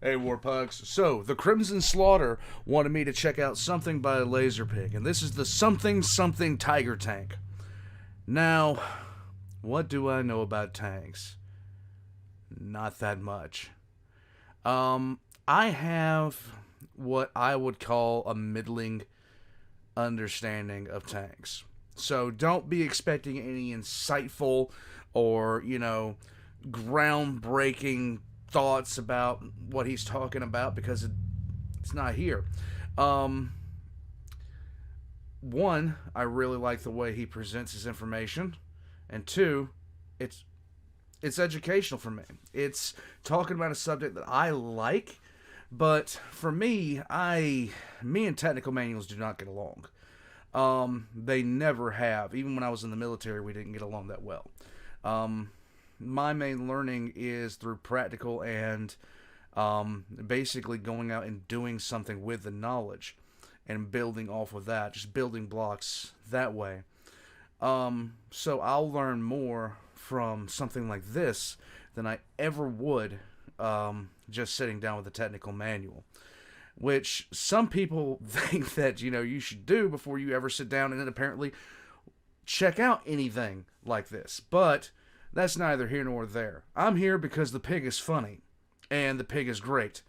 Hey, Warpugs. So, the Crimson Slaughter wanted me to check out something by Lazerpig, and this is the something Tiger Tank. Now, what do I know about tanks? Not that much. I have what I would call a middling understanding of tanks. So, don't be expecting any insightful or, groundbreaking thoughts about what he's talking about, because it's not here. One, I really like the way he presents his information, and two, it's educational for me. It's talking about a subject that I like, but for me and technical manuals do not get along. They never have. Even when I was in the military, we didn't get along that well. My main learning is through practical and basically going out and doing something with the knowledge and building off of that, just building blocks that way. So I'll learn more from something like this than I ever would just sitting down with a technical manual, which some people think that you should do before you ever sit down and then apparently check out anything like this. But that's neither here nor there. I'm here because the pig is funny, and the pig is great.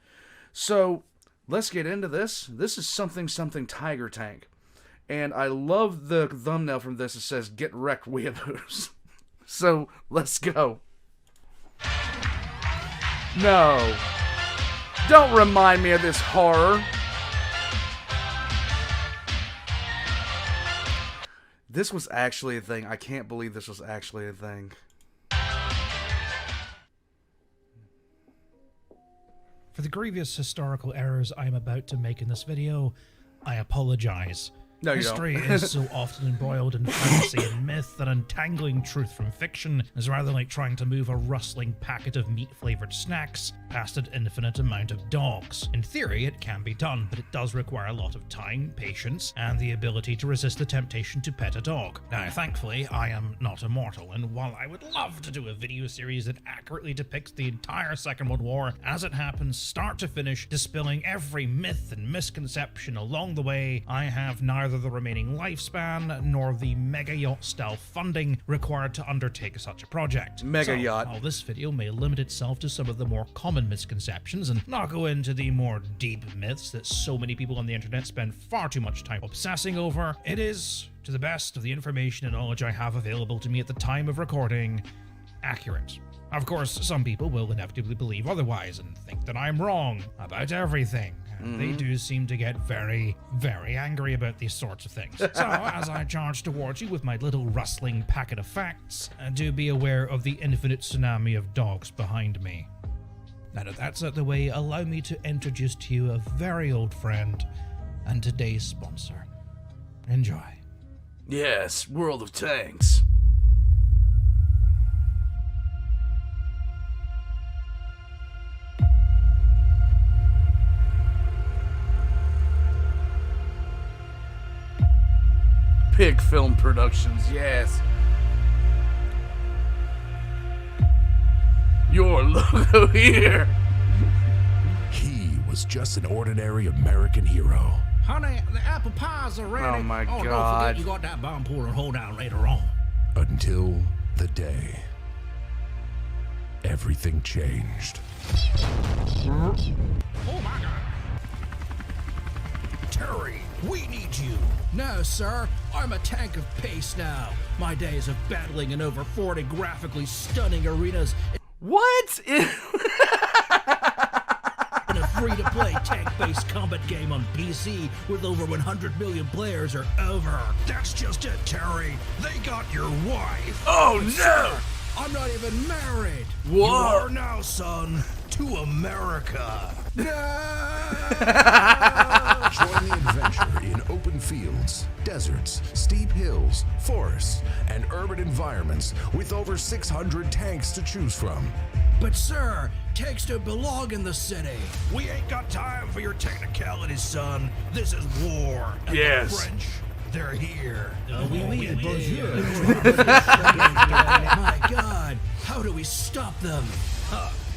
So, let's get into this. This is something Tiger Tank. And I love the thumbnail from this. It says, "Get wrecked, weeaboos." So, let's go. No. Don't remind me of this horror. This was actually a thing. I can't believe this was actually a thing. For the grievous historical errors I am about to make in this video, I apologize. No, you History don't. is so often embroiled in fantasy and myth that untangling truth from fiction is rather like trying to move a rustling packet of meat-flavored snacks past an infinite amount of dogs. In theory, it can be done, but it does require a lot of time, patience, and the ability to resist the temptation to pet a dog. Now, thankfully, I am not immortal, and while I would love to do a video series that accurately depicts the entire Second World War as it happens, start to finish, dispelling every myth and misconception along the way, I have neither the remaining lifespan nor the mega yacht style funding required to undertake such a project. Mega yacht. While this video may limit itself to some of the more common misconceptions and not go into the more deep myths that so many people on the internet spend far too much time obsessing over, it is, to the best of the information and knowledge I have available to me at the time of recording, accurate. Of course, some people will inevitably believe otherwise and think that I'm wrong about everything. They do seem to get very, very angry about these sorts of things. So, as I charge towards you with my little rustling packet of facts, do be aware of the infinite tsunami of dogs behind me. Now that that's out of the way, allow me to introduce to you a very old friend and today's sponsor. Enjoy. Yes, World of Tanks. Pig Film Productions, yes. Your logo here. He was just an ordinary American hero. Honey, the apple pies are ready. Oh my Don't God. forget you got that bomb puller hold down later on. Until the day everything changed. Oh my God. Terry, we need you. No, sir. I'm a tank of pace now. My days of battling in over 40 graphically stunning arenas What? in a free-to-play tank-based combat game on PC with over 100 million players are over. That's just it, Terry. They got your wife. Oh no! I'm not even married. You Whoa! are now, son, to America. No! Join the adventure in open fields, deserts, steep hills, forests, and urban environments with over 600 tanks to choose from. But sir, tanks don't belong in the city. We ain't got time for your technicalities, son. This is war. And Yes. the French, they're here. Oui, bonjour. My God, how do we stop them?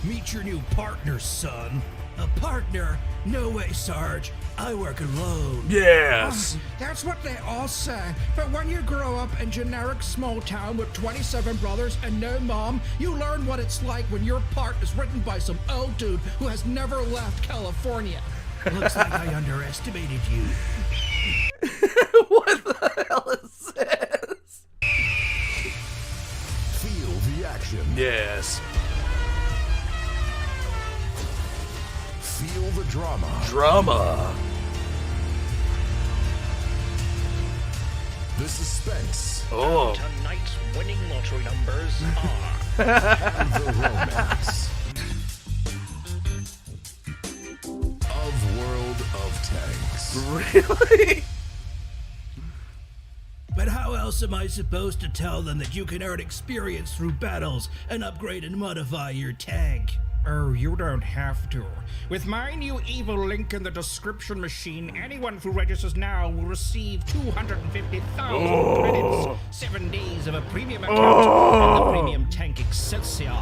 Meet your new partner, son. A partner? No way, Sarge. I work alone. Yes. That's what they all say. But when you grow up in generic small town with 27 brothers and no mom, you learn what it's like when your part is written by some old dude who has never left California. Looks like I underestimated you. What the hell is this? Feel the action. Yes. Feel the drama. Drama. The suspense. Oh. Tonight's winning lottery numbers are And the romance. Of World of Tanks. Really? But how else am I supposed to tell them that you can earn experience through battles and upgrade and modify your tank? Oh, you don't have to. With my new evil link in the description machine, anyone who registers now will receive 250,000 credits, 7 days of a premium account, and the premium tank Excelsior,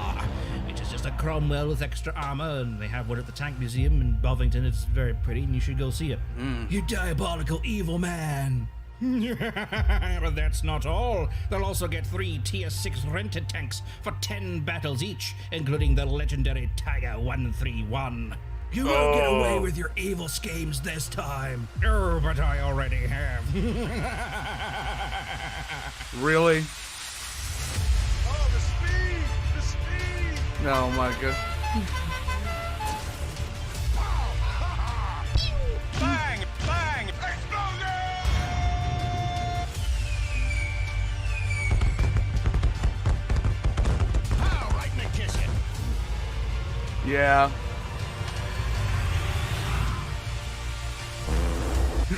which is just a Cromwell with extra armor, and they have one at the Tank Museum in Bovington. It's very pretty, and you should go see it. You diabolical evil man. But that's not all. They'll also get 3 Tier 6 rented tanks for 10 battles each, including the legendary Tiger 131. You won't get away with your evil schemes this time. Oh, but I already have. Really? Oh, the speed! The speed! Oh my god. Bang! Bang! Explosion! pow right in the kitchen. Yeah.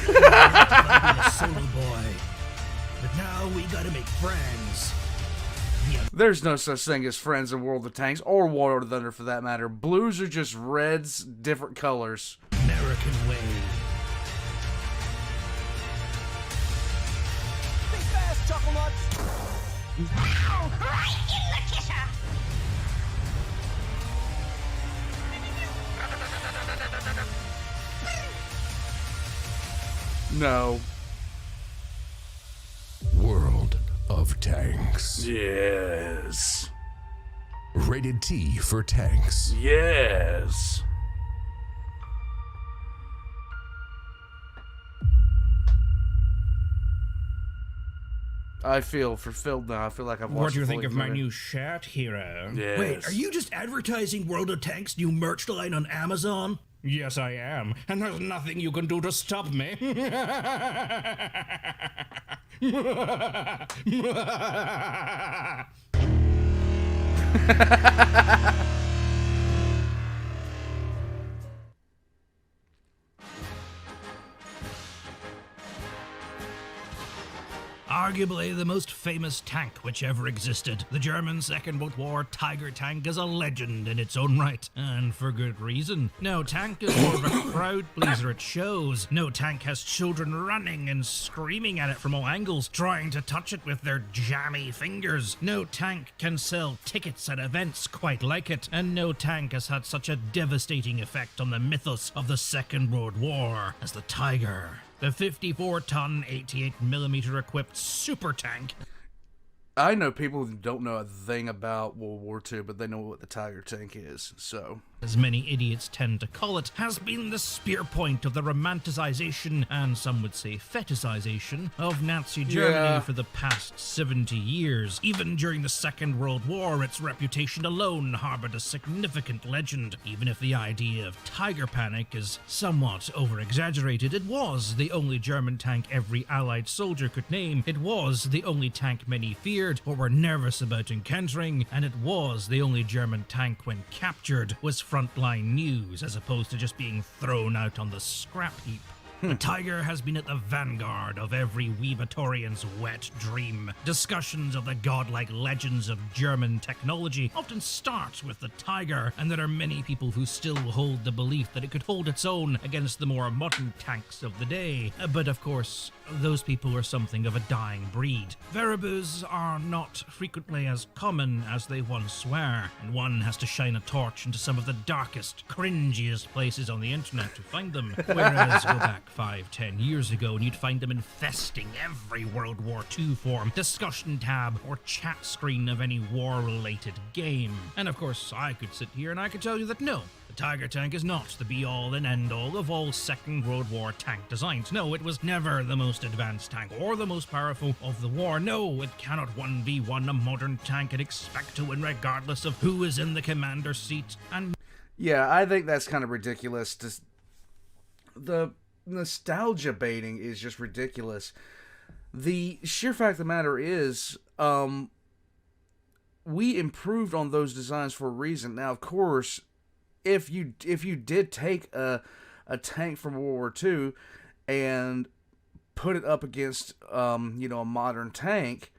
A solo boy. But now we gotta make friends. There's no such thing as friends in World of Tanks or War of Thunder for that matter. Blues are just reds, different colors. American way. Think fast, Chuckle Nuts! Ow! Right in the kisser! No. World of Tanks. Yes. Rated T for tanks. Yes. I feel fulfilled now. I feel like I've watched What do you the think full of my movie. new shirt, hero? Yes. Wait, are you just advertising World of Tanks' new merch line on Amazon? Yes, I am, and there's nothing you can do to stop me. Arguably the most famous tank which ever existed. The German Second World War Tiger tank is a legend in its own right, and for good reason. No tank is more of a crowd pleaser it shows. No tank has children running and screaming at it from all angles, trying to touch it with their jammy fingers. No tank can sell tickets at events quite like it, and no tank has had such a devastating effect on the mythos of the Second World War as the Tiger. The 54-ton, 88mm equipped super tank. I know people who don't know a thing about World War II, but they know what the Tiger tank is, so... as many idiots tend to call it, has been the spear point of the romanticization, and some would say fetishization, of Nazi Germany Yeah. for the past 70 years. Even during the Second World War, its reputation alone harbored a significant legend. Even if the idea of Tiger Panic is somewhat over-exaggerated, it was the only German tank every Allied soldier could name. It was the only tank many feared or were nervous about encountering, and it was the only German tank when captured was frontline news as opposed to just being thrown out on the scrap heap. The Tiger has been at the vanguard of every Weebatorian's wet dream. Discussions of the godlike legends of German technology often start with the Tiger, and there are many people who still hold the belief that it could hold its own against the more modern tanks of the day. But of course, those people are something of a dying breed. Variables are not frequently as common as they once were, and one has to shine a torch into some of the darkest, cringiest places on the internet to find them. Whereas go back 5-10 years ago and you'd find them infesting every World War II forum, discussion tab, or chat screen of any war-related game. And of course, I could sit here and I could tell you that no, the Tiger tank is not the be-all and end-all of all Second World War tank designs. No, it was never the most advanced tank or the most powerful of the war. No, it cannot 1v1 a modern tank and expect to win regardless of who is in the commander's seat. And Yeah, I think that's kind of ridiculous. The nostalgia baiting is just ridiculous. The sheer fact of the matter is, we improved on those designs for a reason. Now, of course, if you did take a tank from World War II and put it up against a modern tank,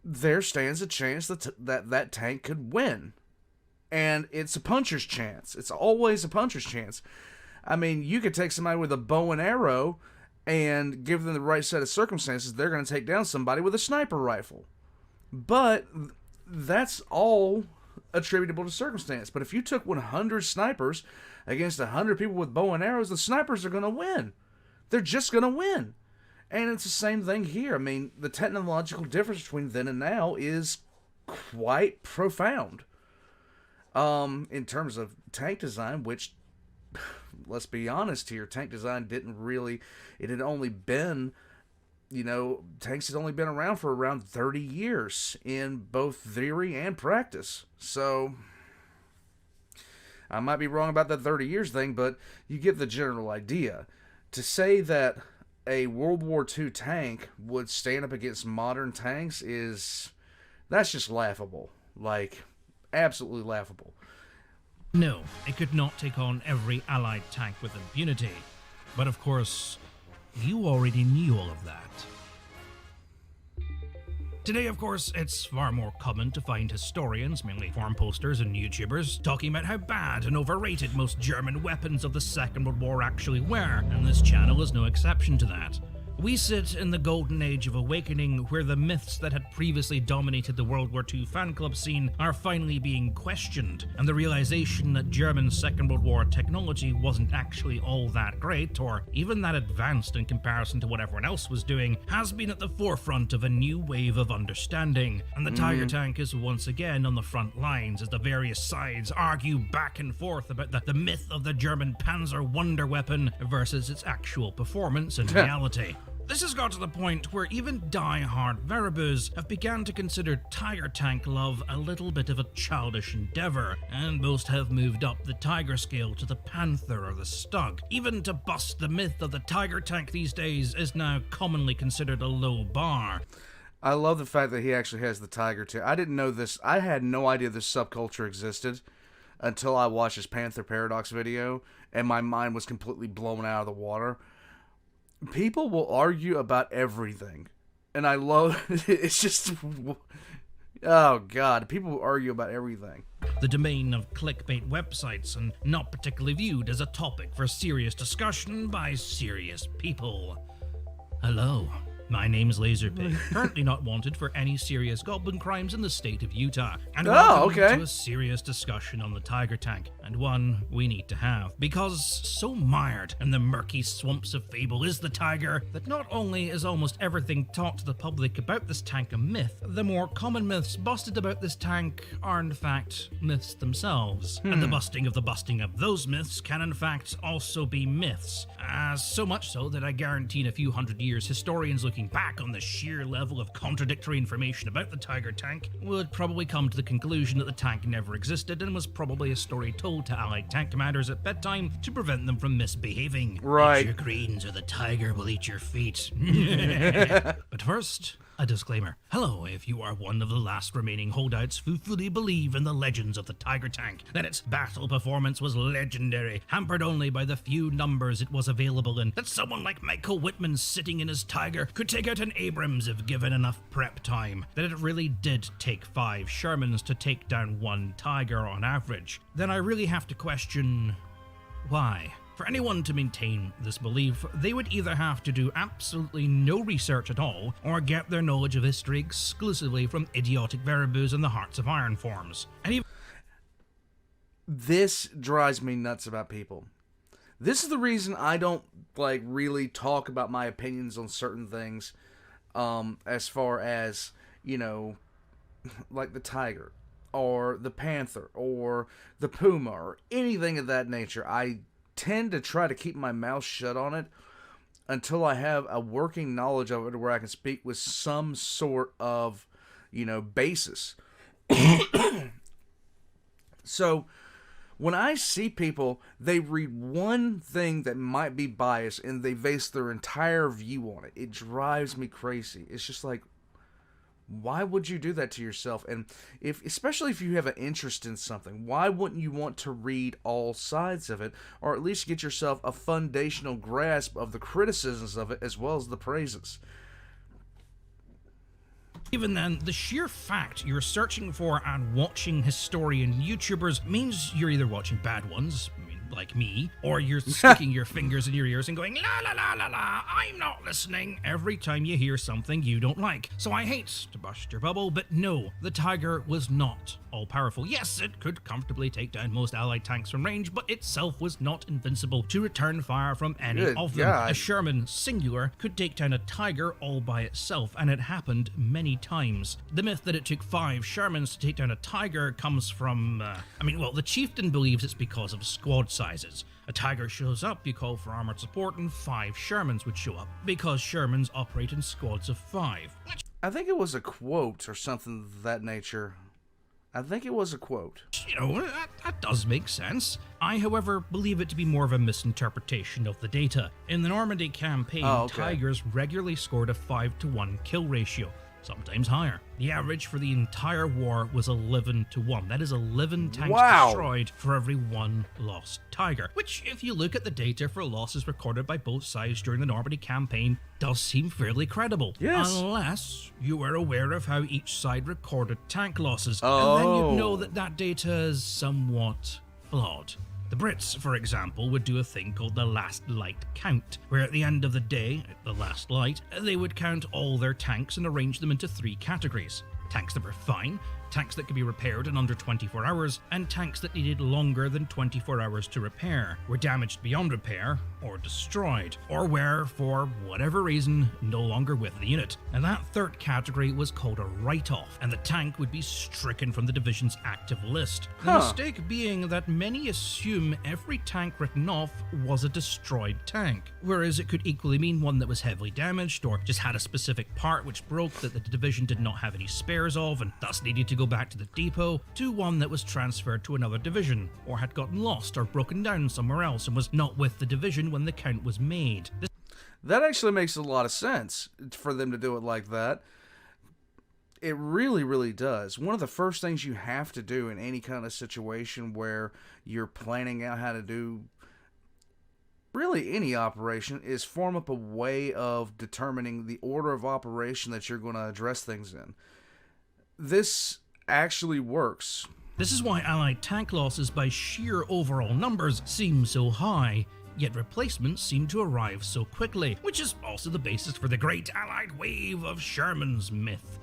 there stands a chance that tank could win. And it's a puncher's chance. It's always a puncher's chance. I mean, you could take somebody with a bow and arrow and give them the right set of circumstances, they're going to take down somebody with a sniper rifle. But that's all attributable to circumstance. But if you took 100 snipers against 100 people with bow and arrows, the snipers are going to win. They're just going to win. And it's the same thing here. I mean, the technological difference between then and now is quite profound. In terms of tank design, which, let's be honest here, tank design it had only been, tanks had only been around for around 30 years in both theory and practice. So, I might be wrong about that 30 years thing, but you get the general idea. To say that a World War II tank would stand up against modern tanks that's just laughable. Like, absolutely laughable. no, it could not take on every Allied tank with impunity. But of course, you already knew all of that. Today, of course, it's far more common to find historians, mainly forum posters and YouTubers, talking about how bad and overrated most German weapons of the Second World War actually were, and this channel is no exception to that. We sit in the golden age of awakening, where the myths that had previously dominated the World War II fan club scene are finally being questioned, and the realization that German Second World War technology wasn't actually all that great, or even that advanced in comparison to what everyone else was doing, has been at the forefront of a new wave of understanding. And the Tiger tank is once again on the front lines as the various sides argue back and forth about the myth of the German Panzer Wonder Weapon versus its actual performance in reality. This has got to the point where even die-hard Veribus have begun to consider Tiger tank love a little bit of a childish endeavor, and most have moved up the Tiger scale to the Panther or the Stug. Even to bust the myth of the Tiger tank these days is now commonly considered a low bar. I love the fact that he actually has the Tiger too. I didn't know this. I had no idea this subculture existed until I watched his Panther Paradox video, and my mind was completely blown out of the water. People will argue about everything, and I love it's just, oh god, people will argue about everything. The domain of clickbait websites, and not particularly viewed as a topic for serious discussion by serious people. Hello, my name's Lazerpig, currently not wanted for any serious goblin crimes in the state of Utah, and welcome to a serious discussion on the Tiger tank, and one we need to have, because so mired in the murky swamps of fable is the Tiger that not only is almost everything taught to the public about this tank a myth, the more common myths busted about this tank are in fact myths themselves, and the busting of those myths can in fact also be myths, so much so that I guarantee in a few hundred years historians looking back on the sheer level of contradictory information about the Tiger tank would probably come to the conclusion that the tank never existed and was probably a story told to Allied tank commanders at bedtime to prevent them from misbehaving. Right. Eat your greens or the Tiger will eat your feet. But first, A disclaimer. Hello, if you are one of the last remaining holdouts who fully believe in the legends of the Tiger tank, that its battle performance was legendary, hampered only by the few numbers it was available in, that someone like Michael Whitman sitting in his Tiger could take out an Abrams if given enough prep time, that it really did take 5 Shermans to take down 1 Tiger on average, then I really have to question why. For anyone to maintain this belief, they would either have to do absolutely no research at all, or get their knowledge of history exclusively from idiotic Veribus and the Hearts of Iron forums. And even This drives me nuts about people. This is the reason I don't really talk about my opinions on certain things, as far as, like the Tiger or the Panther or the Puma or anything of that nature. I tend to try to keep my mouth shut on it until I have a working knowledge of it where I can speak with some sort of, basis. So when I see people, they read one thing that might be biased and they base their entire view on it. It drives me crazy. It's just like, why would you do that to yourself? And especially if you have an interest in something, why wouldn't you want to read all sides of it, or at least get yourself a foundational grasp of the criticisms of it as well as the praises? Even then, the sheer fact you're searching for and watching historian YouTubers means you're either watching bad ones, like me, or you're sticking your fingers in your ears and going, la la la la la, I'm not listening, every time you hear something you don't like. So I hate to bust your bubble, but no, the Tiger was not all-powerful. Yes, it could comfortably take down most allied tanks from range, but itself was not invincible to return fire from any Good of them. God. A Sherman, singular, could take down a Tiger all by itself, and it happened many times. The myth that it took 5 Shermans to take down a Tiger comes from, the Chieftain believes it's because of squad sizes. A Tiger shows up, you call for armored support, and 5 Shermans would show up, because Shermans operate in squads of 5. I think it was a quote or something of that nature. I think it was a quote. That does make sense. I, however, believe it to be more of a misinterpretation of the data. In the Normandy campaign, Tigers regularly scored a 5-to-1 kill ratio, sometimes higher. The average for the entire war was 11-to-1. That is 11 tanks destroyed for every 1 lost Tiger, which, if you look at the data for losses recorded by both sides during the Normandy campaign, does seem fairly credible. Yes. Unless you were aware of how each side recorded tank losses, and then you'd know that that data is somewhat flawed. The Brits, for example, would do a thing called the last light count, where at the end of the day, at the last light, they would count all their tanks and arrange them into 3 categories. Tanks that were fine, tanks that could be repaired in under 24 hours, and tanks that needed longer than 24 hours to repair, were damaged beyond repair, or destroyed, or were, for whatever reason, no longer with the unit. And that third category was called a write-off, and the tank would be stricken from the division's active list. The mistake being that many assume every tank written off was a destroyed tank, whereas it could equally mean one that was heavily damaged, or just had a specific part which broke that the division did not have any spares of, and thus needed to go back to the depot, to one that was transferred to another division, or had gotten lost or broken down somewhere else and was not with the division when the count was made. That actually makes a lot of sense for them to do it like that. It really, really does. One of the first things you have to do in any kind of situation where you're planning out how to do really any operation is form up a way of determining the order of operation that you're going to address things in. This actually works. This is why Allied tank losses by sheer overall numbers seem so high, yet replacements seem to arrive so quickly, which is also the basis for the great Allied wave of Sherman's myth.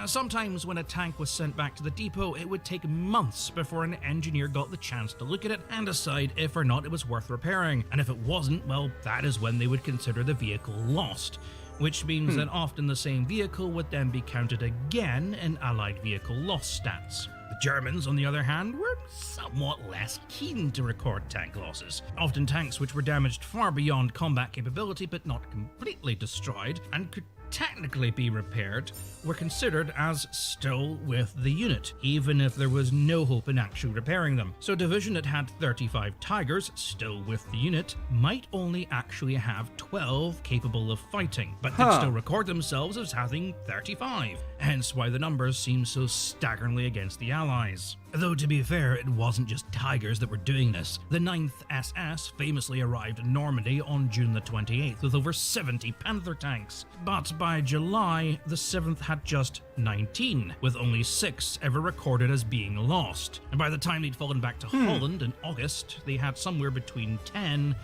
Sometimes when a tank was sent back to the depot, it would take months before an engineer got the chance to look at it and decide if or not it was worth repairing, and if it wasn't, well, that is when they would consider the vehicle lost. Which means that often the same vehicle would then be counted again in Allied vehicle loss stats. The Germans, on the other hand, were somewhat less keen to record tank losses. Often tanks which were damaged far beyond combat capability but not completely destroyed, and could technically technically be repaired were considered as still with the unit, even if there was no hope in actually repairing them. So a division that had 35 Tigers still with the unit might only actually have 12 capable of fighting, but they'd still record themselves as having 35, hence why the numbers seem so staggeringly against the Allies. Though to be fair, it wasn't just Tigers that were doing this. The 9th SS famously arrived in Normandy on June the 28th with over 70 Panther tanks. But by July, the 7th had just 19, with only 6 ever recorded as being lost. And by the time they'd fallen back to Holland in August, they had somewhere between 10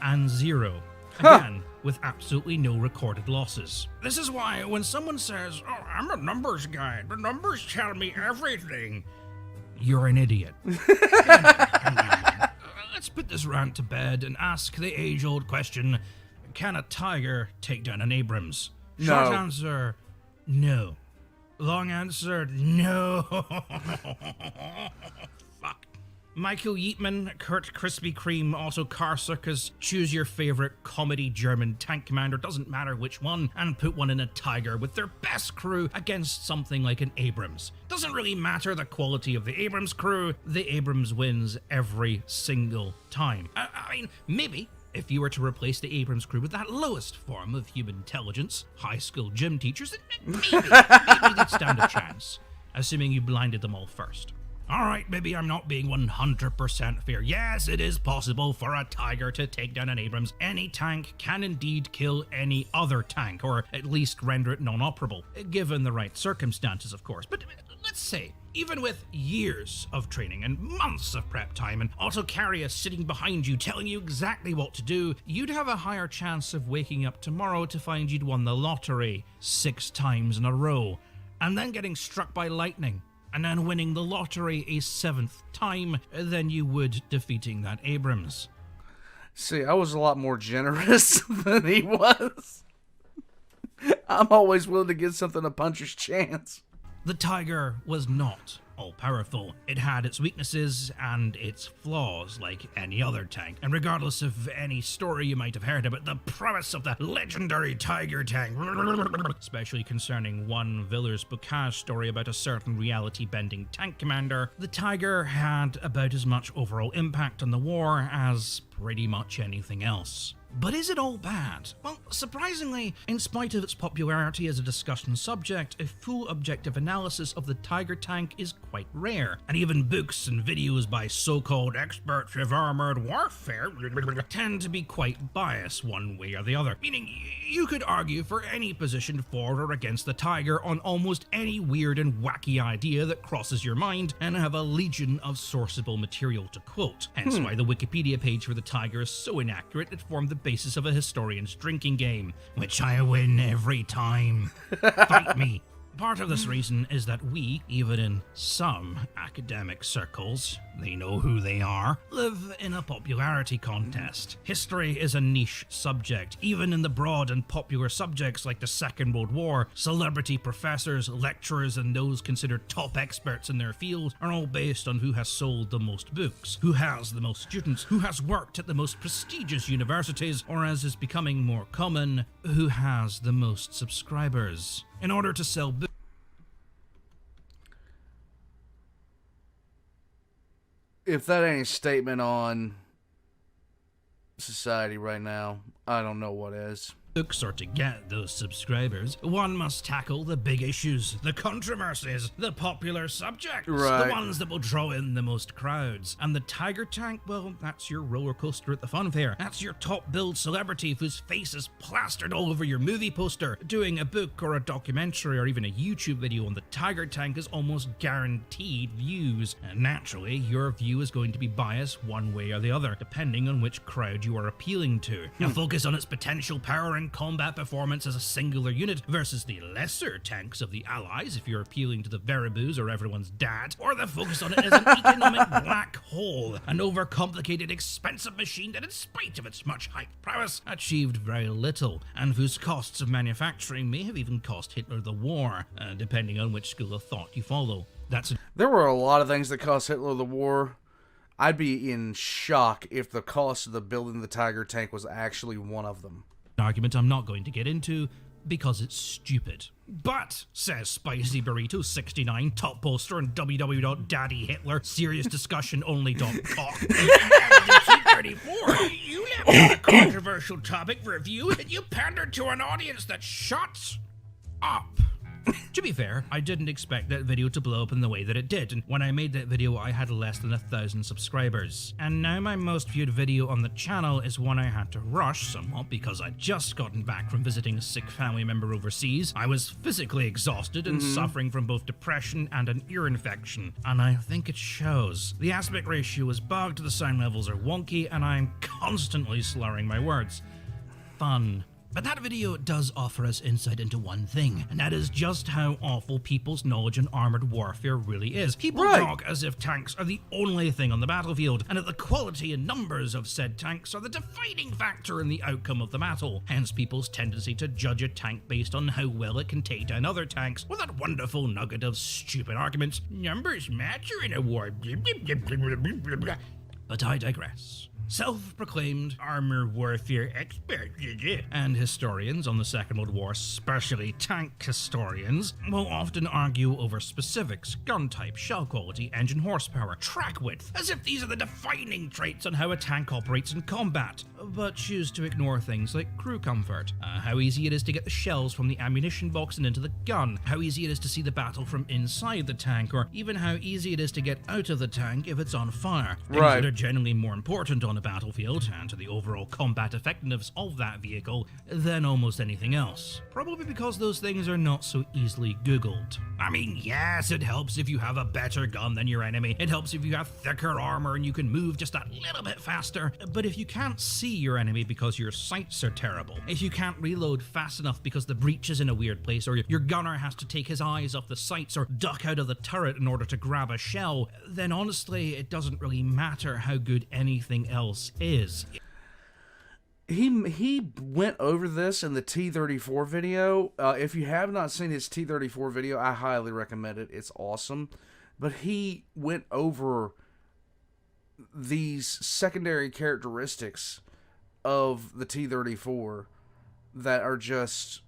and 0. Again, with absolutely no recorded losses. This is why when someone says, "Oh, I'm a numbers guy, the numbers tell me everything," you're an idiot. Let's put this rant to bed and ask the age-old question, can a Tiger take down an Abrams? Short No. answer, no. Long answer, no. Fuck. Michael Yeatman, Kurt Krispy Kreme, also Car Circus, choose your favorite comedy German tank commander, doesn't matter which one, and put one in a Tiger with their best crew against something like an Abrams. Doesn't really matter the quality of the Abrams crew, the Abrams wins every single time. I mean, maybe if you were to replace the Abrams crew with that lowest form of human intelligence, high school gym teachers, then maybe they'd stand a chance, assuming you blinded them all first. Alright, maybe I'm not being 100% fair. Yes, it is possible for a Tiger to take down an Abrams. Any tank can indeed kill any other tank, or at least render it non-operable, given the right circumstances, of course. But let's say, even with years of training and months of prep time and auto carrier sitting behind you telling you exactly what to do, you'd have a higher chance of waking up tomorrow to find you'd won the lottery 6 times in a row, and then getting struck by lightning, and then winning the lottery a 7th time than you would defeating that Abrams. See, I was a lot more generous than he was. I'm always willing to give something a puncher's chance. The Tiger was not all-powerful. It had its weaknesses and its flaws like any other tank. And regardless of any story you might have heard about the prowess of the legendary Tiger tank, especially concerning one Villers-Bocage story about a certain reality-bending tank commander, the Tiger had about as much overall impact on the war as pretty much anything else. But is it all bad? Well, surprisingly, in spite of its popularity as a discussion subject, a full objective analysis of the Tiger tank is quite rare, and even books and videos by so-called experts of armored warfare tend to be quite biased one way or the other, meaning you could argue for any position for or against the Tiger on almost any weird and wacky idea that crosses your mind and have a legion of sourceable material to quote, hence why the Wikipedia page for the Tiger is so inaccurate it formed the basis of a historian's drinking game, which I win every time. Fight me. Part of this reason is that we, even in some academic circles, they know who they are, live in a popularity contest. History is a niche subject. Even in the broad and popular subjects like the Second World War, celebrity professors, lecturers, and those considered top experts in their field are all based on who has sold the most books, who has the most students, who has worked at the most prestigious universities, or as is becoming more common, who has the most subscribers. In order to sell books, If that ain't a statement on society right now, I don't know what is. or to get those subscribers, one must tackle the big issues, the controversies, the popular subjects, Right. the ones that will draw in the most crowds. And the Tiger tank, well, that's your roller coaster at the fun fair. That's your top billed celebrity whose face is plastered all over your movie poster. Doing a book or a documentary or even a YouTube video on the Tiger tank is almost guaranteed views. And naturally, your view is going to be biased one way or the other, depending on which crowd you are appealing to. Now focus on its potential power and combat performance as a singular unit versus the lesser tanks of the Allies if you're appealing to the Veribus or everyone's dad, or the focus on it as an economic black hole, an overcomplicated, expensive machine that in spite of its much hyped prowess achieved very little, and whose costs of manufacturing may have even cost Hitler the war, depending on which school of thought you follow. There were a lot of things that cost Hitler the war. I'd be in shock if the cost of the building the Tiger tank was actually one of them. Argument I'm not going to get into, because it's stupid. But, says Spicy Burrito 69, top poster on www.daddyhitler, seriousdiscussiononly.com. T-34, you left out a controversial topic for review, and you pandered to an audience that shuts up. To be fair, I didn't expect that video to blow up in the way that it did, and when I made that video I had less than 1,000 subscribers. And now my most viewed video on the channel is one I had to rush somewhat because I'd just gotten back from visiting a sick family member overseas. I was physically exhausted and suffering from both depression and an ear infection, and I think it shows. The aspect ratio is bugged, the sound levels are wonky, and I'm constantly slurring my words. Fun. But that video does offer us insight into one thing, and that is just how awful people's knowledge in armored warfare really is. People talk as if tanks are the only thing on the battlefield, and that the quality and numbers of said tanks are the defining factor in the outcome of the battle. Hence people's tendency to judge a tank based on how well it can take down other tanks, with that wonderful nugget of stupid arguments. Numbers matter in a war. But I digress. Self-proclaimed armor warfare experts and historians on the Second World War, especially tank historians, will often argue over specifics: gun type, shell quality, engine horsepower, track width, as if these are the defining traits on how a tank operates in combat, but choose to ignore things like crew comfort, how easy it is to get the shells from the ammunition box and into the gun, how easy it is to see the battle from inside the tank, or even how easy it is to get out of the tank if it's on fire. Things that are generally more important on a battlefield and to the overall combat effectiveness of that vehicle than almost anything else. Probably because those things are not so easily Googled. I mean, yes, it helps if you have a better gun than your enemy. It helps if you have thicker armor and you can move just a little bit faster. But if you can't see your enemy because your sights are terrible, if you can't reload fast enough because the breech is in a weird place, or your gunner has to take his eyes off the sights or duck out of the turret in order to grab a shell, then honestly it doesn't really matter how good anything else is. He went over this in the T-34 video. If you have not seen his T-34 video, I highly recommend it. It's awesome. But he went over these secondary characteristics of the T-34 that are just...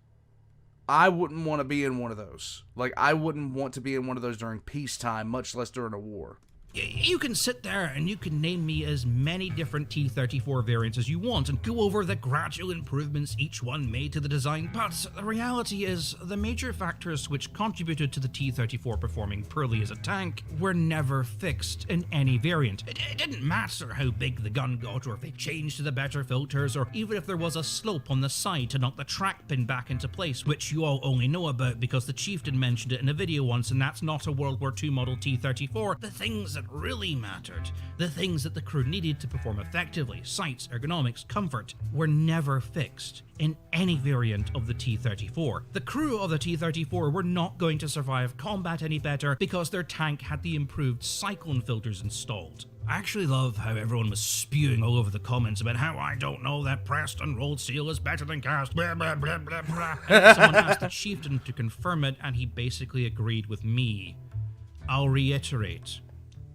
I wouldn't want to be in one of those. Like, I wouldn't want to be in one of those during peacetime, much less during a war. You can sit there and you can name me as many different T-34 variants as you want and go over the gradual improvements each one made to the design, but the reality is the major factors which contributed to the T-34 performing poorly as a tank were never fixed in any variant. It didn't matter how big the gun got, or if they changed to the better filters, or even if there was a slope on the side to knock the track pin back into place, which you all only know about because the Chieftain mentioned it in a video once, and that's not a World War II model T-34. The things that really mattered, the things that the crew needed to perform effectively, sights, ergonomics, comfort, were never fixed in any variant of the T-34. The crew of the T-34 were not going to survive combat any better because their tank had the improved cyclone filters installed. I actually love how everyone was spewing all over the comments about how I don't know that pressed and rolled steel is better than cast, blah blah blah blah blah. And someone asked the Chieftain to confirm it, and he basically agreed with me. I'll reiterate.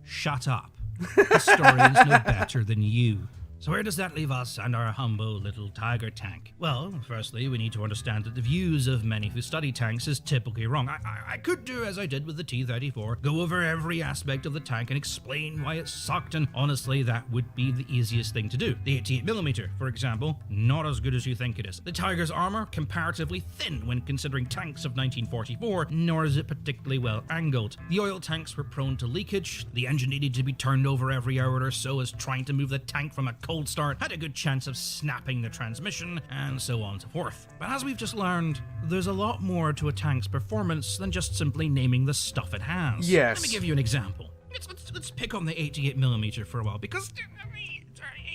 Shut up. Historians know better than you. So where does that leave us and our humble little tiger tank? Well, firstly, we need to understand that the views of many who study tanks is typically wrong. I could do as I did with the T-34, go over every aspect of the tank and explain why it sucked, and honestly, that would be the easiest thing to do. The 88mm, for example, not as good as you think it is. The Tiger's armor, comparatively thin when considering tanks of 1944, nor is it particularly well angled. The oil tanks were prone to leakage, the engine needed to be turned over every hour or so as trying to move the tank from a cold start had a good chance of snapping the transmission, and so on and so forth. But as we've just learned, there's a lot more to a tank's performance than just simply naming the stuff it has. Yes. Let me give you an example. Let's pick on the 88mm for a while, because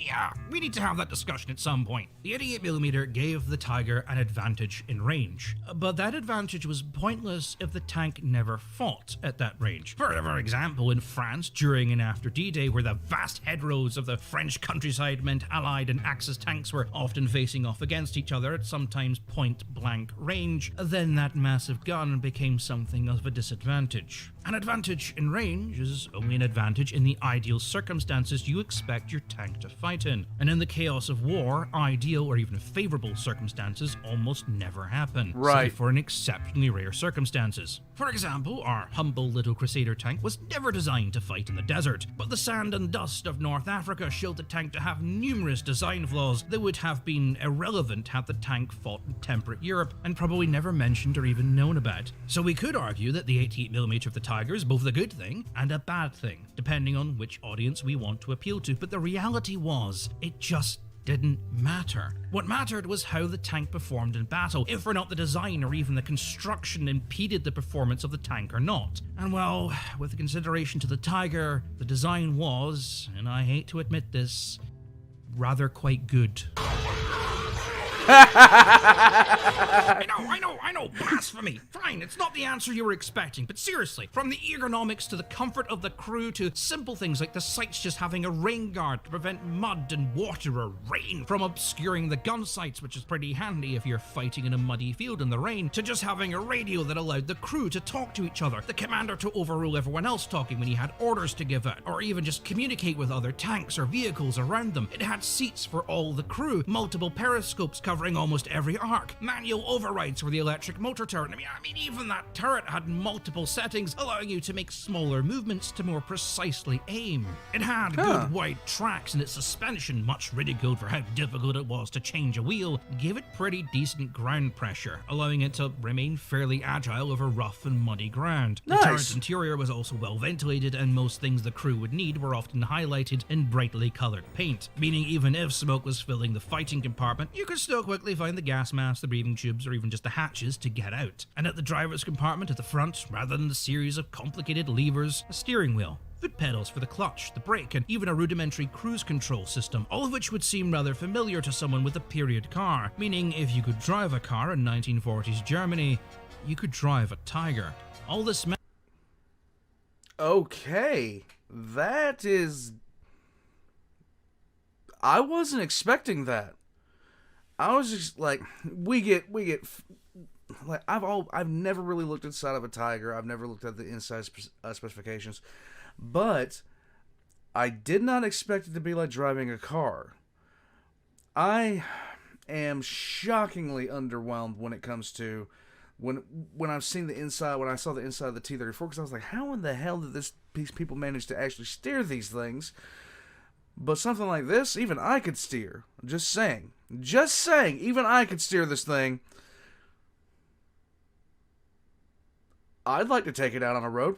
yeah, we need to have that discussion at some point. The 88mm gave the Tiger an advantage in range, but that advantage was pointless if the tank never fought at that range. For example, in France, during and after D-Day, where the vast headroads of the French countryside meant Allied and Axis tanks were often facing off against each other at sometimes point-blank range, then that massive gun became something of a disadvantage. An advantage in range is only an advantage in the ideal circumstances you expect your tank to fight fight in. And in the chaos of war, ideal or even favorable circumstances almost never happen, Right. save for in exceptionally rare circumstances. For example, our humble little Crusader tank was never designed to fight in the desert, but the sand and dust of North Africa showed the tank to have numerous design flaws that would have been irrelevant had the tank fought in temperate Europe, and probably never mentioned or even known about. So we could argue that the 88mm of the Tiger is both a good thing and a bad thing, depending on which audience we want to appeal to, but the reality was, it just didn't matter. What mattered was how the tank performed in battle, if or not the design or even the construction impeded the performance of the tank or not. And well, with consideration to the Tiger, the design was, and I hate to admit this, rather quite good. I know, blasphemy. Fine, it's not the answer you were expecting, but seriously, from the ergonomics to the comfort of the crew to simple things like the sights just having a rain guard to prevent mud and water or rain from obscuring the gun sights, which is pretty handy if you're fighting in a muddy field in the rain, to just having a radio that allowed the crew to talk to each other, the commander to overrule everyone else talking when he had orders to give out, or even just communicate with other tanks or vehicles around them. It had seats for all the crew, multiple periscopes covering almost every arc, manual overrides for the electric motor turret. I mean, even that turret had multiple settings, allowing you to make smaller movements to more precisely aim. It had good wide tracks, and its suspension, much ridiculed for how difficult it was to change a wheel, gave it pretty decent ground pressure, allowing it to remain fairly agile over rough and muddy ground. Nice. The turret's interior was also well ventilated, and most things the crew would need were often highlighted in brightly colored paint, meaning even if smoke was filling the fighting compartment, you could still quickly find the gas mask, the breathing tubes, or even just the hatches to get out. And at the driver's compartment at the front, rather than the series of complicated levers, a steering wheel, foot pedals for the clutch, the brake, and even a rudimentary cruise control system, all of which would seem rather familiar to someone with a period car, meaning if you could drive a car in 1940s Germany, you could drive a Tiger. All this meant Okay, that is... I wasn't expecting that. I was just like, we get like I've never really looked inside of a Tiger. I've never looked at the inside specifications, but I did not expect it to be like driving a car. I am shockingly underwhelmed when it comes to when I've seen the inside. When I saw the inside of the T-34, because I was like, how in the hell did these people manage to actually steer these things? But something like this, even I could steer. Just saying, even I could steer this thing. I'd like to take it out on a road.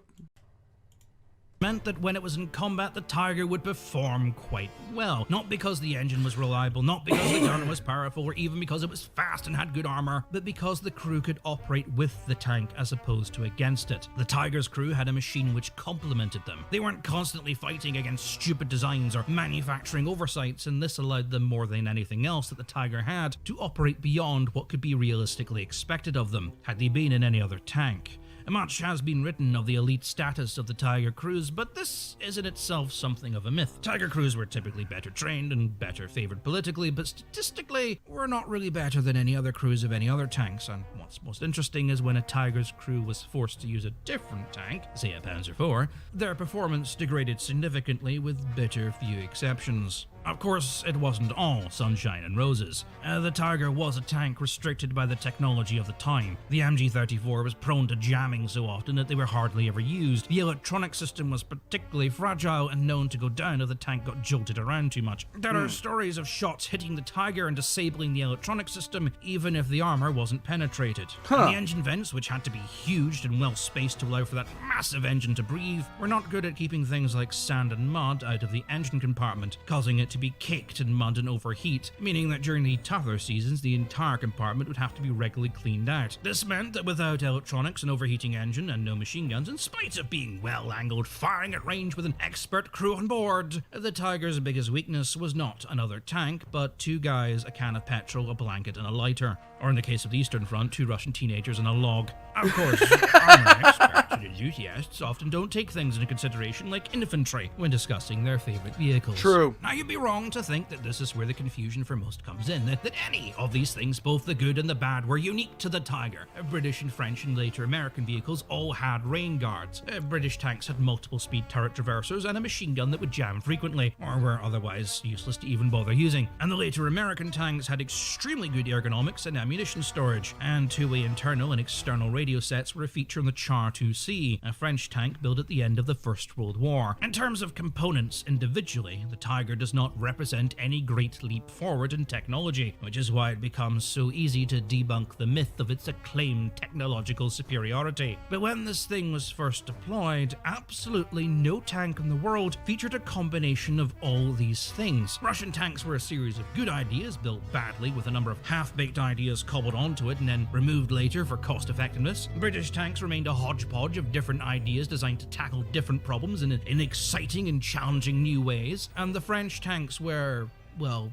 meant that when it was in combat, the Tiger would perform quite well. Not because the engine was reliable, not because the gun was powerful, or even because it was fast and had good armor, but because the crew could operate with the tank as opposed to against it. The Tiger's crew had a machine which complemented them. They weren't constantly fighting against stupid designs or manufacturing oversights, and this allowed them more than anything else that the Tiger had to operate beyond what could be realistically expected of them, had they been in any other tank. Much has been written of the elite status of the Tiger crews, but this is in itself something of a myth. Tiger crews were typically better trained and better favored politically, but statistically, were not really better than any other crews of any other tanks, and what's most interesting is when a Tiger's crew was forced to use a different tank, say a Panzer IV, their performance degraded significantly with bitter few exceptions. Of course, it wasn't all sunshine and roses. The Tiger was a tank restricted by the technology of the time. The MG-34 was prone to jamming so often that they were hardly ever used. The electronic system was particularly fragile and known to go down if the tank got jolted around too much. There are stories of shots hitting the Tiger and disabling the electronic system, even if the armor wasn't penetrated. And the engine vents, which had to be huge and well spaced to allow for that massive engine to breathe, were not good at keeping things like sand and mud out of the engine compartment, causing it to be caked in mud and overheat, meaning that during the tougher seasons the entire compartment would have to be regularly cleaned out. This meant that without electronics, an overheating engine, and no machine guns, in spite of being well-angled, firing at range with an expert crew on board, the Tiger's biggest weakness was not another tank, but two guys, a can of petrol, a blanket, and a lighter. Or in the case of the Eastern Front, two Russian teenagers and a log. Of course, armor experts and enthusiasts often don't take things into consideration like infantry when discussing their favorite vehicles. True. Now you'd be wrong to think that this is where the confusion for most comes in, that any of these things, both the good and the bad, were unique to the Tiger. British and French and later American vehicles all had rain guards. British tanks had multiple speed turret traversers and a machine gun that would jam frequently, or were otherwise useless to even bother using. And the later American tanks had extremely good ergonomics and ammunition storage, and two-way internal and external radio sets were a feature on the Char 2C, a French tank built at the end of the First World War. In terms of components individually, the Tiger does not represent any great leap forward in technology, which is why it becomes so easy to debunk the myth of its acclaimed technological superiority. But when this thing was first deployed, absolutely no tank in the world featured a combination of all these things. Russian tanks were a series of good ideas built badly with a number of half-baked ideas cobbled onto it and then removed later for cost effectiveness. British tanks remained a hodgepodge of different ideas designed to tackle different problems in exciting and challenging new ways, and the French tanks were, well,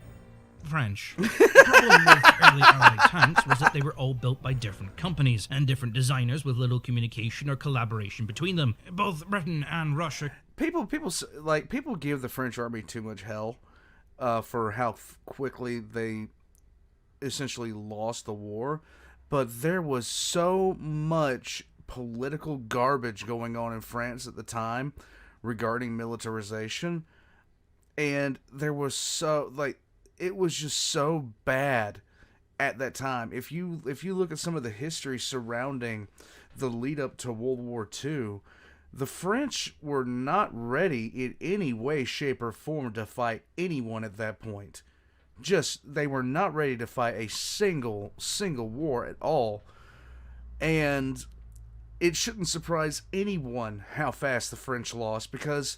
French. The problem with early Allied tanks was that they were all built by different companies and different designers with little communication or collaboration between them. Both Britain and Russia. People give the French army too much hell for how quickly they essentially lost the war, but there was so much political garbage going on in France at the time regarding militarization, and there was it was just so bad at that time. If you look at some of the history surrounding the lead up to World War II, the French were not ready in any way, shape, or form to fight anyone at that point. They were not ready to fight a single war at all. And it shouldn't surprise anyone how fast the French lost, because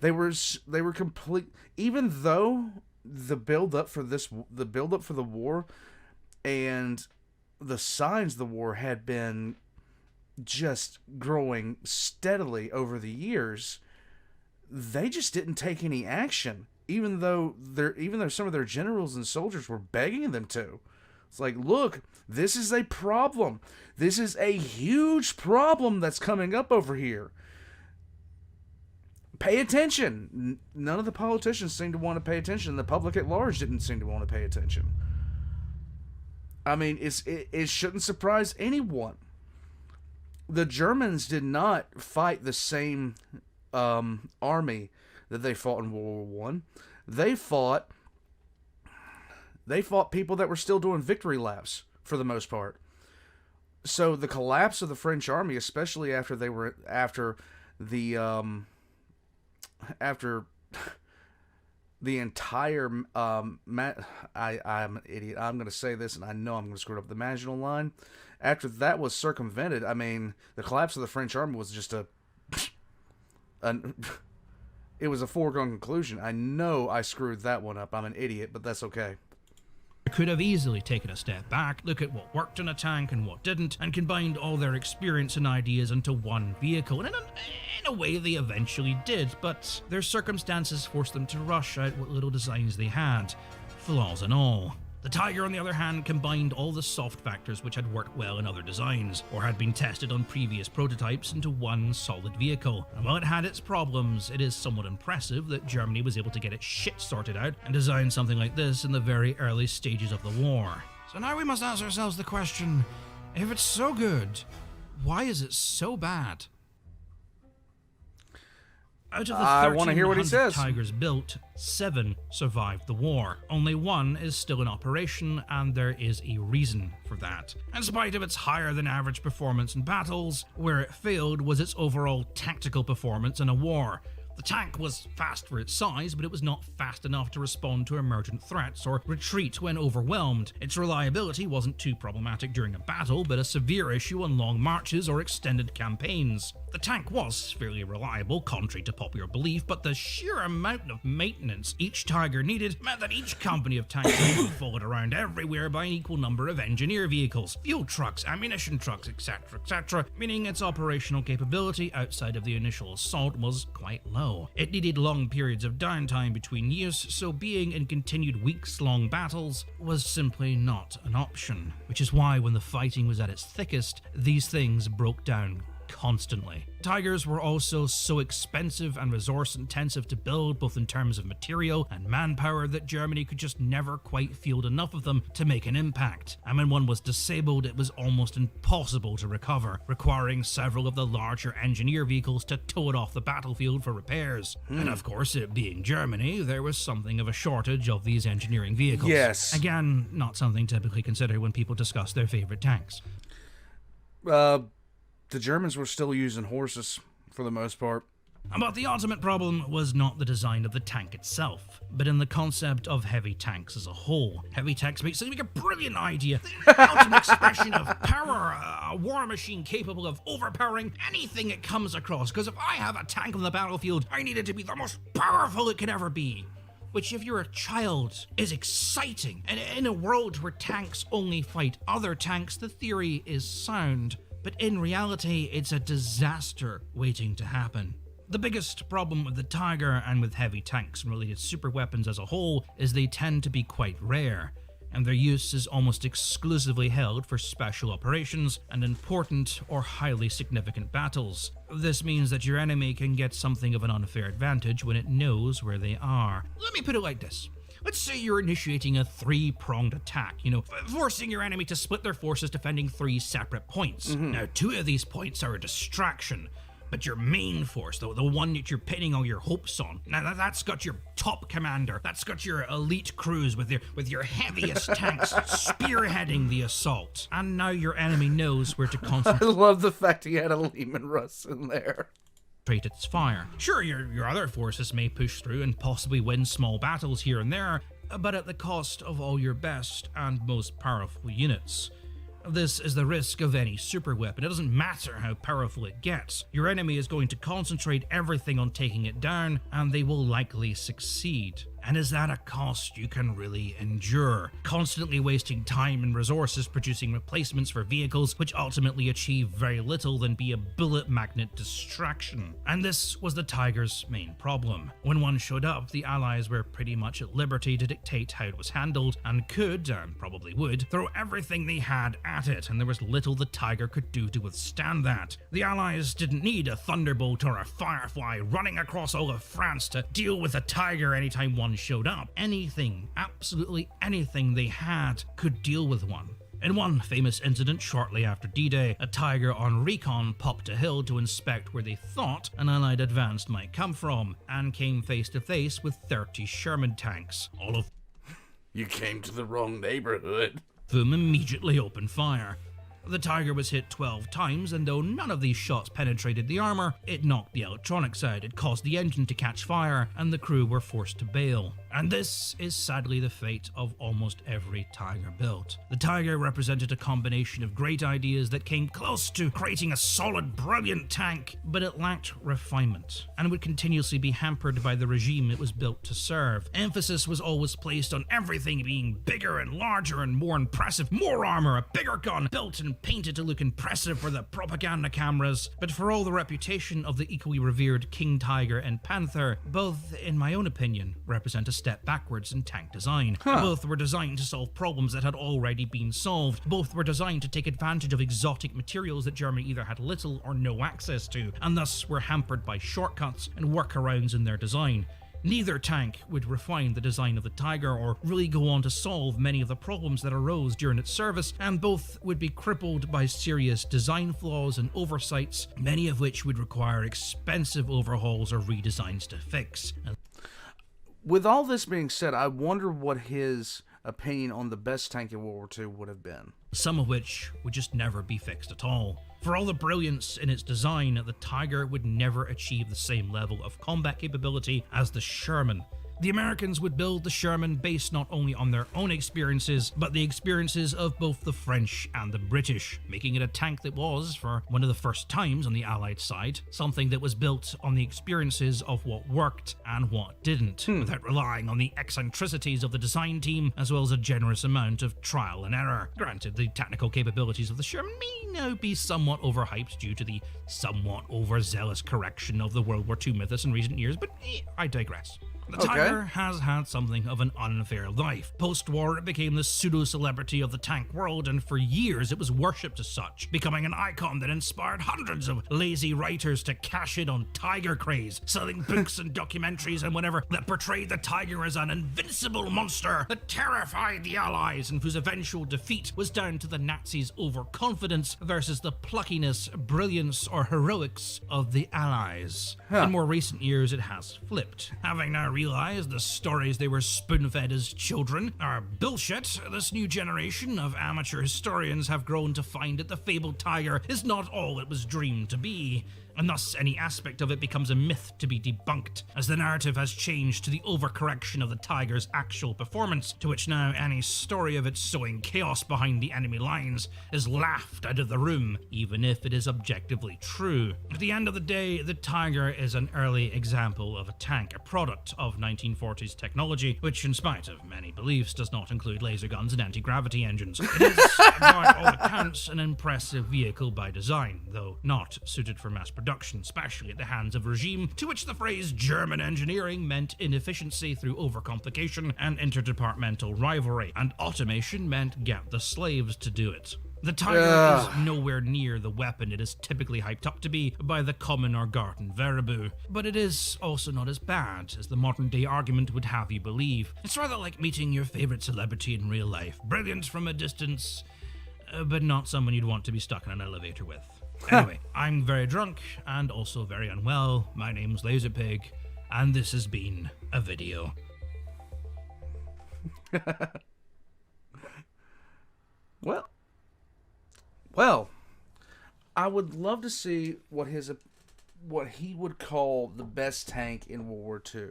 they were complete. Even though the build up for the war and the signs of the war had been just growing steadily over the years, they just didn't take any action, even though some of their generals and soldiers were begging them to. It's like, look, this is a problem. This is a huge problem that's coming up over here. Pay attention. None of the politicians seem to want to pay attention. The public at large didn't seem to want to pay attention. I mean, it shouldn't surprise anyone. The Germans did not fight the same army that they fought in World War I. They fought people that were still doing victory laps for the most part. So the collapse of the French army, especially after the entire I'm an idiot. I'm going to say this, and I know I'm going to screw up the Maginot Line. After that was circumvented, I mean, the collapse of the French army was just it was a foregone conclusion. I know I screwed that one up. I'm an idiot, but that's okay. Could have easily taken a step back, look at what worked in a tank and what didn't, and combined all their experience and ideas into one vehicle. And in a way they eventually did, but their circumstances forced them to rush out what little designs they had, flaws and all. The Tiger, on the other hand, combined all the soft factors which had worked well in other designs, or had been tested on previous prototypes, into one solid vehicle. And while it had its problems, it is somewhat impressive that Germany was able to get its shit sorted out and design something like this in the very early stages of the war. So now we must ask ourselves the question, if it's so good, why is it so bad? Out of the I want to hear what he 1,300 says. Tigers built, 7 survived the war. Only 1 is still in operation, and there is a reason for that. In spite of its higher than average performance in battles, where it failed was its overall tactical performance in a war. The tank was fast for its size, but it was not fast enough to respond to emergent threats or retreat when overwhelmed. Its reliability wasn't too problematic during a battle, but a severe issue on long marches or extended campaigns. The tank was fairly reliable, contrary to popular belief, but the sheer amount of maintenance each Tiger needed meant that each company of tanks had to be followed around everywhere by an equal number of engineer vehicles, fuel trucks, ammunition trucks, etc., meaning its operational capability outside of the initial assault was quite low. It needed long periods of downtime between use, so being in continued weeks-long battles was simply not an option, which is why when the fighting was at its thickest, these things broke down constantly. Tigers were also so expensive and resource intensive to build, both in terms of material and manpower, that Germany could just never quite field enough of them to make an impact. And when one was disabled, it was almost impossible to recover, requiring several of the larger engineer vehicles to tow it off the battlefield for repairs. And of course, it being Germany, there was something of a shortage of these engineering vehicles. Yes. Again, not something typically considered when people discuss their favorite tanks. The Germans were still using horses for the most part. But the ultimate problem was not the design of the tank itself, but in the concept of heavy tanks as a whole. Heavy tanks seem like a brilliant idea. The ultimate expression of power, a war machine capable of overpowering anything it comes across. Because if I have a tank on the battlefield, I need it to be the most powerful it can ever be. Which, if you're a child, is exciting. And in a world where tanks only fight other tanks, the theory is sound. But in reality, it's a disaster waiting to happen. The biggest problem with the Tiger and with heavy tanks and related super weapons as a whole is they tend to be quite rare, and their use is almost exclusively held for special operations and important or highly significant battles. This means that your enemy can get something of an unfair advantage when it knows where they are. Let me put it like this. Let's say you're initiating a three-pronged attack, forcing your enemy to split their forces defending 3 separate points. Now, 2 of these points are a distraction, but your main force, the one that you're pinning all your hopes on, now that's got your top commander, that's got your elite crews with your heaviest tanks spearheading the assault. And now your enemy knows where to I concentrate love the fact he had a Lehman Russ in there. its fire. Sure, your other forces may push through and possibly win small battles here and there, but at the cost of all your best and most powerful units. This is the risk of any super weapon. It doesn't matter how powerful it gets. Your enemy is going to concentrate everything on taking it down, and they will likely succeed. And is that a cost you can really endure? Constantly wasting time and resources producing replacements for vehicles which ultimately achieve very little than be a bullet magnet distraction. And this was the Tiger's main problem. When one showed up, the Allies were pretty much at liberty to dictate how it was handled, and could, and probably would, throw everything they had at it, and there was little the Tiger could do to withstand that. The Allies didn't need a Thunderbolt or a Firefly running across all of France to deal with a Tiger anytime one showed up. Anything, absolutely anything they had could deal with one. In one famous incident shortly after D-Day, a Tiger on recon popped a hill to inspect where they thought an Allied advance might come from, and came face to face with 30 Sherman tanks, all of You came to the wrong neighborhood. whom immediately opened fire. The Tiger was hit 12 times, and though none of these shots penetrated the armor, it knocked the electronics out, it caused the engine to catch fire, and the crew were forced to bail. And this is sadly the fate of almost every Tiger built. The Tiger represented a combination of great ideas that came close to creating a solid, brilliant tank, but it lacked refinement, and would continuously be hampered by the regime it was built to serve. Emphasis was always placed on everything being bigger and larger and more impressive, more armor, a bigger gun, built and painted to look impressive for the propaganda cameras. But for all the reputation of the equally revered King Tiger and Panther, both, in my own opinion, represent a step backwards in tank design. Both were designed to solve problems that had already been solved. Both were designed to take advantage of exotic materials that Germany either had little or no access to, and thus were hampered by shortcuts and workarounds in their design. Neither tank would refine the design of the Tiger or really go on to solve many of the problems that arose during its service, and both would be crippled by serious design flaws and oversights, many of which would require expensive overhauls or redesigns to fix. With all this being said, I wonder what his opinion on the best tank in World War II would have been. Some of which would just never be fixed at all. For all the brilliance in its design, the Tiger would never achieve the same level of combat capability as the Sherman. The Americans would build the Sherman based not only on their own experiences, but the experiences of both the French and the British, making it a tank that was, for one of the first times on the Allied side, something that was built on the experiences of what worked and what didn't, without relying on the eccentricities of the design team, as well as a generous amount of trial and error. Granted, the technical capabilities of the Sherman may now be somewhat overhyped due to the somewhat overzealous correction of the World War II mythos in recent years, but I digress. The Tiger has had something of an unfair life. Post-war, it became the pseudo-celebrity of the tank world, and for years it was worshipped as such, becoming an icon that inspired hundreds of lazy writers to cash in on Tiger craze, selling books and documentaries and whatever that portrayed the Tiger as an invincible monster that terrified the Allies and whose eventual defeat was down to the Nazis' overconfidence versus the pluckiness, brilliance, or heroics of the Allies. In more recent years, it has flipped. Having now realized the stories they were spoon-fed as children are bullshit, this new generation of amateur historians have grown to find that the fabled Tiger is not all it was dreamed to be, and thus any aspect of it becomes a myth to be debunked, as the narrative has changed to the overcorrection of the Tiger's actual performance, to which now any story of it sowing chaos behind the enemy lines is laughed out of the room, even if it is objectively true. At the end of the day, the Tiger is an early example of a tank, a product of 1940s technology, which in spite of many beliefs does not include laser guns and anti-gravity engines. It is, by all accounts, an impressive vehicle by design, though not suited for mass production, especially at the hands of a regime to which the phrase German engineering meant inefficiency through overcomplication and interdepartmental rivalry, and automation meant get the slaves to do it. The Tiger is nowhere near the weapon it is typically hyped up to be by the common or garden variable, but it is also not as bad as the modern day argument would have you believe. It's rather like meeting your favorite celebrity in real life. Brilliant from a distance, but not someone you'd want to be stuck in an elevator with. Anyway, I'm very drunk and also very unwell. My name's Lazerpig, and this has been a video. Well, I would love to see what he would call the best tank in World War II.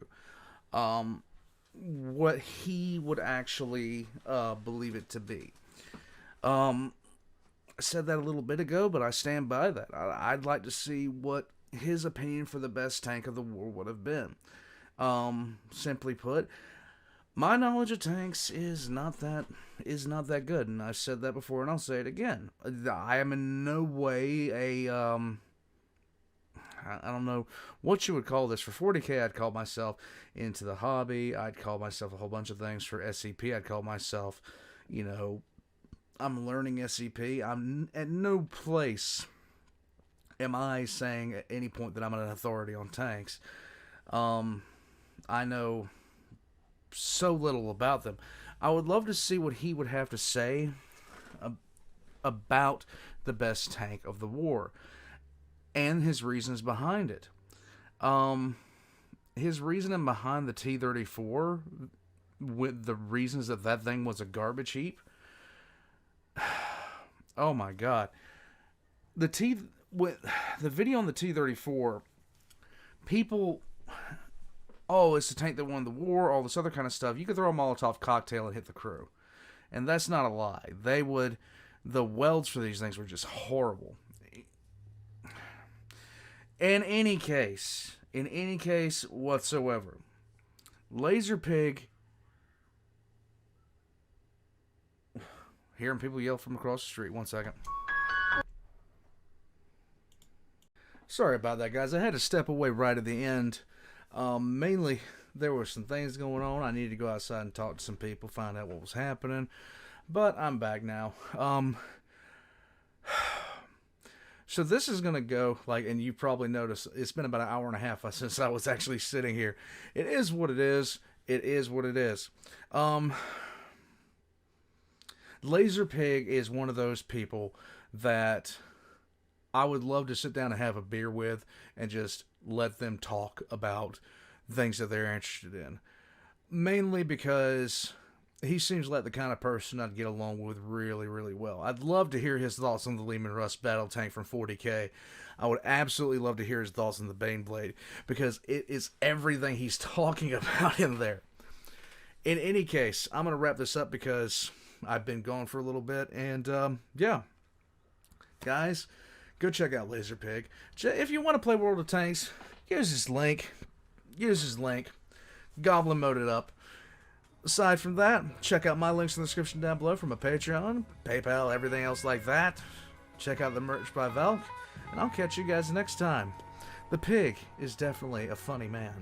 What he would actually believe it to be. I said that a little bit ago, but I stand by that. I'd like to see what his opinion for the best tank of the war would have been. Simply put, my knowledge of tanks is not that good, and I've said that before, and I'll say it again. I am in no way a I don't know what you would call this. For 40K, I'd call myself into the hobby. I'd call myself a whole bunch of things. For SCP, I'd call myself, I'm learning SCP. I'm at no place am I saying at any point that I'm an authority on tanks. I know so little about them. I would love to see what he would have to say about the best tank of the war and his reasons behind it. His reasoning behind the T-34, with the reasons that thing was a garbage heap. Oh my God. The video on the T-34, people, it's the tank that won the war, all this other kind of stuff. You could throw a Molotov cocktail and hit the crew. And that's not a lie. The welds for these things were just horrible. In any case whatsoever, Lazerpig, hearing people yell from across the street. 1 second. Sorry about that, guys. I had to step away right at the end. Mainly, there were some things going on. I needed to go outside and talk to some people, find out what was happening. But I'm back now. So this is going to go, and you probably noticed, it's been about an hour and a half since I was actually sitting here. It is what it is. It is what it is. Lazerpig is one of those people that I would love to sit down and have a beer with and just let them talk about things that they're interested in. Mainly because he seems like the kind of person I'd get along with really, really well. I'd love to hear his thoughts on the Lehman Russ battle tank from 40K. I would absolutely love to hear his thoughts on the Baneblade, because it is everything he's talking about in there. In any case, I'm going to wrap this up because I've been gone for a little bit. And, yeah. Guys, go check out Lazerpig. If you want to play World of Tanks, use his link. Goblin mode it up. Aside from that, check out my links in the description down below for my Patreon, PayPal, everything else like that. Check out the merch by Velk, and I'll catch you guys next time. The pig is definitely a funny man.